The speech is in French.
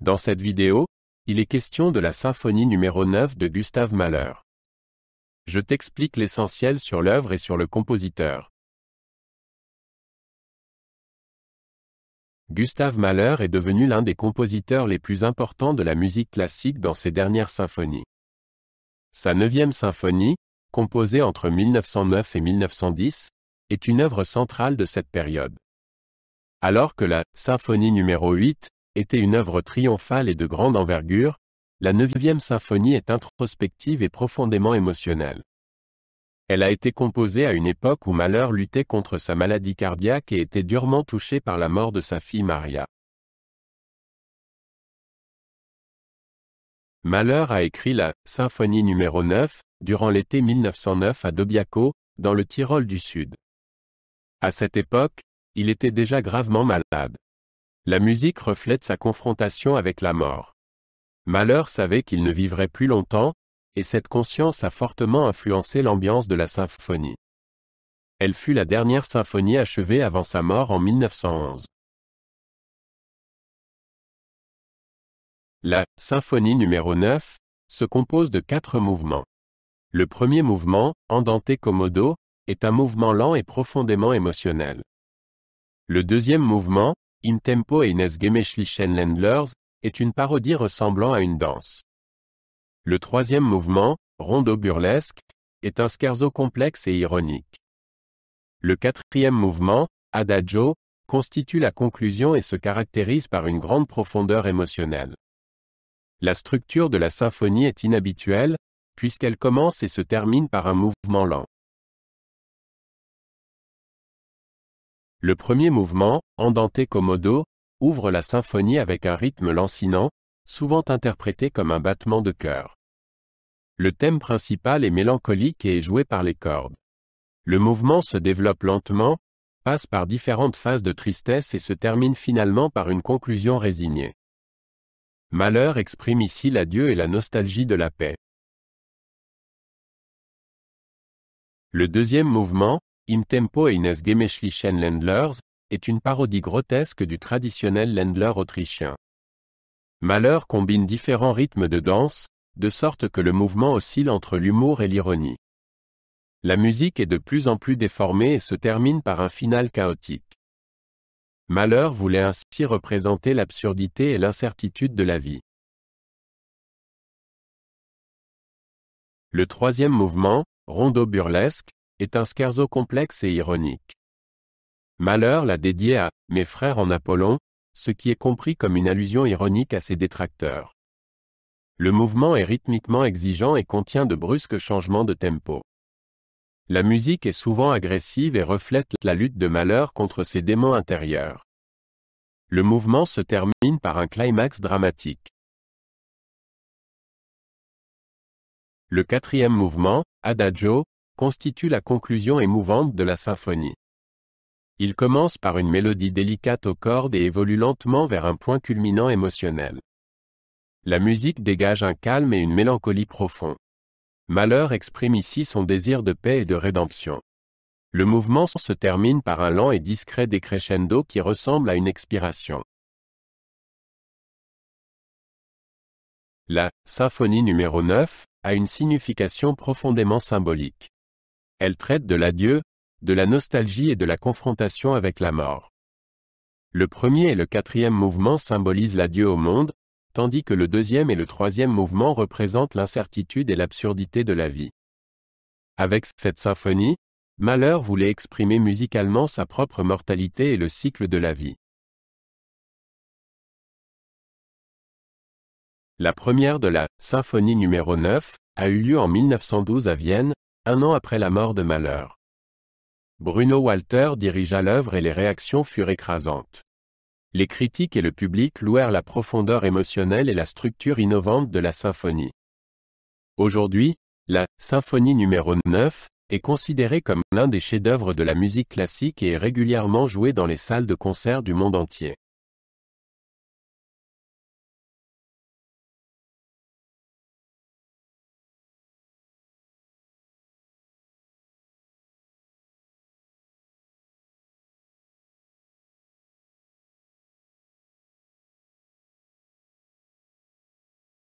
Dans cette vidéo, il est question de la symphonie numéro 9 de Gustav Mahler. Je t'explique l'essentiel sur l'œuvre et sur le compositeur. Gustav Mahler est devenu l'un des compositeurs les plus importants de la musique classique dans ses dernières symphonies. Sa 9e symphonie, composée entre 1909 et 1910, est une œuvre centrale de cette période. Alors que la symphonie numéro 8 était une œuvre triomphale et de grande envergure, la 9e symphonie est introspective et profondément émotionnelle. Elle a été composée à une époque où Mahler luttait contre sa maladie cardiaque et était durement touché par la mort de sa fille Maria. Mahler a écrit la symphonie numéro 9 durant l'été 1909 à Dobiaco, dans le Tyrol du Sud. À cette époque, il était déjà gravement malade. La musique reflète sa confrontation avec la mort. Mahler savait qu'il ne vivrait plus longtemps, et cette conscience a fortement influencé l'ambiance de la symphonie. Elle fut la dernière symphonie achevée avant sa mort en 1911. La symphonie numéro 9 se compose de 4 mouvements. Le premier mouvement, Andante Commodo, est un mouvement lent et profondément émotionnel. Le deuxième mouvement, In Tempo eines gemächlichen Ländlers, est une parodie ressemblant à une danse. Le troisième mouvement, Rondo burlesque, est un scherzo complexe et ironique. Le quatrième mouvement, Adagio, constitue la conclusion et se caractérise par une grande profondeur émotionnelle. La structure de la symphonie est inhabituelle, puisqu'elle commence et se termine par un mouvement lent. Le premier mouvement, Andante Commodo, ouvre la symphonie avec un rythme lancinant, souvent interprété comme un battement de cœur. Le thème principal est mélancolique et est joué par les cordes. Le mouvement se développe lentement, passe par différentes phases de tristesse et se termine finalement par une conclusion résignée. Mahler exprime ici l'adieu et la nostalgie de la paix. Le deuxième mouvement, Im Tempo eines gemächlichen Ländlers, est une parodie grotesque du traditionnel Ländler autrichien. Mahler combine différents rythmes de danse, de sorte que le mouvement oscille entre l'humour et l'ironie. La musique est de plus en plus déformée et se termine par un final chaotique. Mahler voulait ainsi représenter l'absurdité et l'incertitude de la vie. Le troisième mouvement, Rondo burlesque, est un scherzo complexe et ironique. Mahler l'a dédié à « Mes frères en Apollon », ce qui est compris comme une allusion ironique à ses détracteurs. Le mouvement est rythmiquement exigeant et contient de brusques changements de tempo. La musique est souvent agressive et reflète la lutte de Mahler contre ses démons intérieurs. Le mouvement se termine par un climax dramatique. Le quatrième mouvement, Adagio, constitue la conclusion émouvante de la symphonie. Il commence par une mélodie délicate aux cordes et évolue lentement vers un point culminant émotionnel. La musique dégage un calme et une mélancolie profond. Mahler exprime ici son désir de paix et de rédemption. Le mouvement se termine par un lent et discret décrescendo qui ressemble à une expiration. La symphonie numéro 9 a une signification profondément symbolique. Elle traite de l'adieu, de la nostalgie et de la confrontation avec la mort. Le premier et le quatrième mouvement symbolisent l'adieu au monde, tandis que le deuxième et le troisième mouvement représentent l'incertitude et l'absurdité de la vie. Avec cette symphonie, Mahler voulait exprimer musicalement sa propre mortalité et le cycle de la vie. La première de la symphonie numéro 9 a eu lieu en 1912 à Vienne, un an après la mort de Mahler. Bruno Walter dirigea l'œuvre et les réactions furent écrasantes. Les critiques et le public louèrent la profondeur émotionnelle et la structure innovante de la symphonie. Aujourd'hui, la symphonie numéro 9 est considérée comme l'un des chefs-d'œuvre de la musique classique et est régulièrement jouée dans les salles de concert du monde entier.